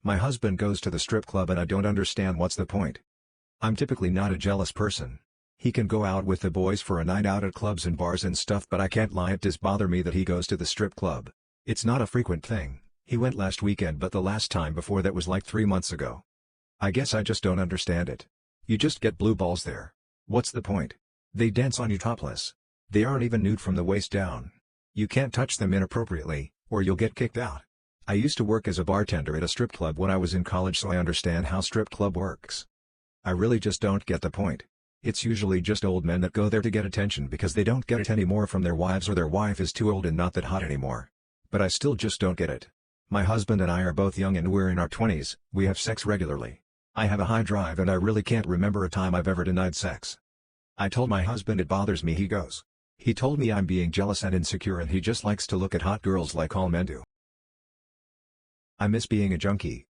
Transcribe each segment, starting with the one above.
My husband goes to the strip club and I don't understand what's the point. I'm typically not a jealous person. He can go out with the boys for a night out at clubs and bars and stuff, but I can't lie, it does bother me that he goes to the strip club. It's not a frequent thing. He went last weekend, but the last time before that was like 3 months ago. I guess I just don't understand it. You just get blue balls there. What's the point? They dance on you topless. They aren't even nude from the waist down. You can't touch them inappropriately, or you'll get kicked out. I used to work as a bartender at a strip club when I was in college, so I understand how strip club works. I really just don't get the point. It's usually just old men that go there to get attention because they don't get it anymore from their wives, or their wife is too old and not that hot anymore. But I still just don't get it. My husband and I are both young and we're in our 20s, we have sex regularly. I have a high drive and I really can't remember a time I've ever denied sex. I told my husband it bothers me, he goes. He told me I'm being jealous and insecure and he just likes to look at hot girls like all men do. I miss being a junkie.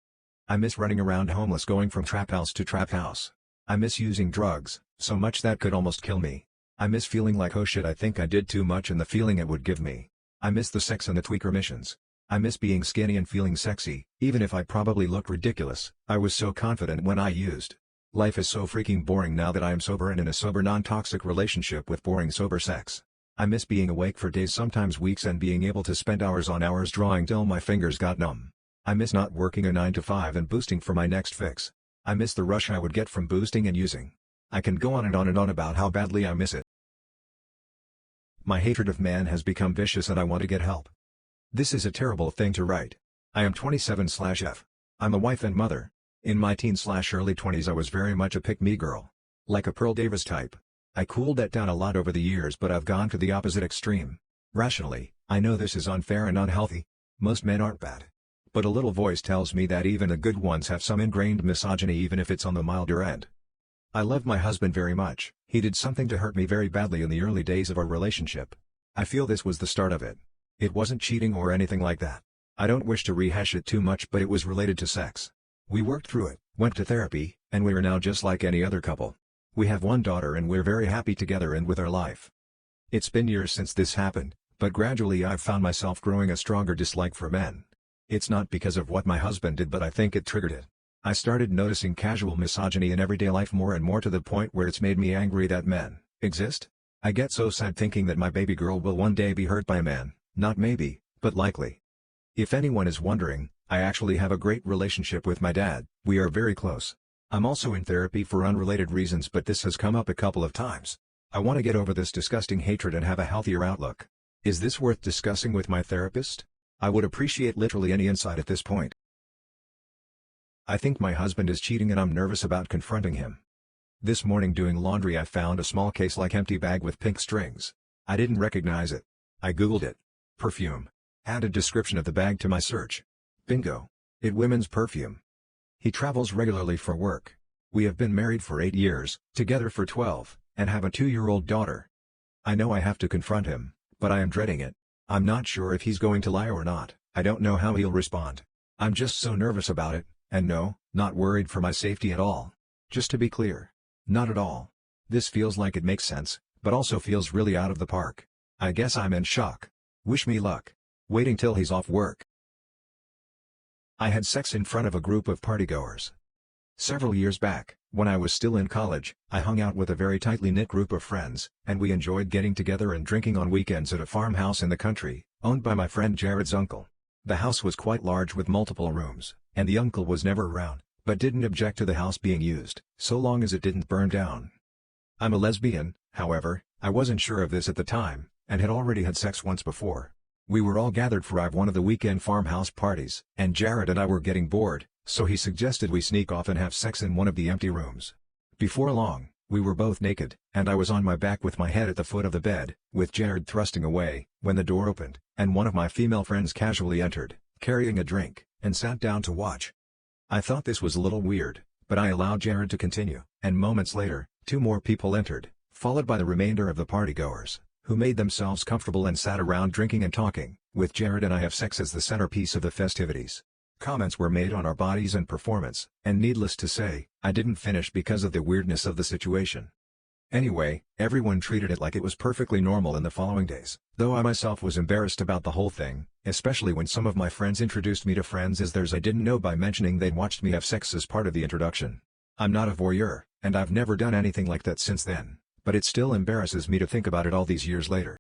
I miss running around homeless, going from trap house to trap house. I miss using drugs, so much that could almost kill me. I miss feeling like, oh shit, I think I did too much, and the feeling it would give me. I miss the sex and the tweaker missions. I miss being skinny and feeling sexy, even if I probably looked ridiculous. I was so confident when I used. Life is so freaking boring now that I am sober and in a sober non-toxic relationship with boring sober sex. I miss being awake for days, sometimes weeks, and being able to spend hours on hours drawing till my fingers got numb. I miss not working a 9 to 5 and boosting for my next fix. I miss the rush I would get from boosting and using. I can go on and on and on about how badly I miss it. My hatred of man has become vicious and I want to get help. This is a terrible thing to write. I am 27/F. I'm a wife and mother. In my teen/early 20s I was very much a pick-me girl. Like a Pearl Davis type. I cooled that down a lot over the years, but I've gone to the opposite extreme. Rationally, I know this is unfair and unhealthy. Most men aren't bad. But a little voice tells me that even the good ones have some ingrained misogyny, even if it's on the milder end. I love my husband very much. He did something to hurt me very badly in the early days of our relationship. I feel this was the start of it. It wasn't cheating or anything like that. I don't wish to rehash it too much, but it was related to sex. We worked through it, went to therapy, and we are now just like any other couple. We have one daughter and we're very happy together and with our life. It's been years since this happened, but gradually I've found myself growing a stronger dislike for men. It's not because of what my husband did, but I think it triggered it. I started noticing casual misogyny in everyday life more and more, to the point where it's made me angry that men exist. I get so sad thinking that my baby girl will one day be hurt by a man, not maybe, but likely. If anyone is wondering, I actually have a great relationship with my dad, we are very close. I'm also in therapy for unrelated reasons, but this has come up a couple of times. I want to get over this disgusting hatred and have a healthier outlook. Is this worth discussing with my therapist? I would appreciate literally any insight at this point. I think my husband is cheating and I'm nervous about confronting him. This morning doing laundry I found a small case-like empty bag with pink strings. I didn't recognize it. I googled it. Perfume. Added description of the bag to my search. Bingo. It women's perfume. He travels regularly for work. We have been married for 8 years, together for 12, and have a 2-year-old daughter. I know I have to confront him, but I am dreading it. I'm not sure if he's going to lie or not. I don't know how he'll respond. I'm just so nervous about it, and no, not worried for my safety at all. Just to be clear. Not at all. This feels like it makes sense, but also feels really out of the park. I guess I'm in shock. Wish me luck. Waiting till he's off work. I had sex in front of a group of partygoers. Several years back, when I was still in college, I hung out with a very tightly knit group of friends, and we enjoyed getting together and drinking on weekends at a farmhouse in the country, owned by my friend Jared's uncle. The house was quite large with multiple rooms, and the uncle was never around, but didn't object to the house being used, so long as it didn't burn down. I'm a lesbian, however, I wasn't sure of this at the time, and had already had sex once before. We were all gathered for one of the weekend farmhouse parties, and Jared and I were getting bored, so he suggested we sneak off and have sex in one of the empty rooms. Before long, we were both naked, and I was on my back with my head at the foot of the bed, with Jared thrusting away, when the door opened, and one of my female friends casually entered, carrying a drink, and sat down to watch. I thought this was a little weird, but I allowed Jared to continue, and moments later, 2 more people entered, followed by the remainder of the partygoers, who made themselves comfortable and sat around drinking and talking, with Jared and I have sex as the centerpiece of the festivities. Comments were made on our bodies and performance, and needless to say, I didn't finish because of the weirdness of the situation. Anyway, everyone treated it like it was perfectly normal in the following days, though I myself was embarrassed about the whole thing, especially when some of my friends introduced me to friends as theirs I didn't know by mentioning they'd watched me have sex as part of the introduction. I'm not a voyeur, and I've never done anything like that since then, but it still embarrasses me to think about it all these years later.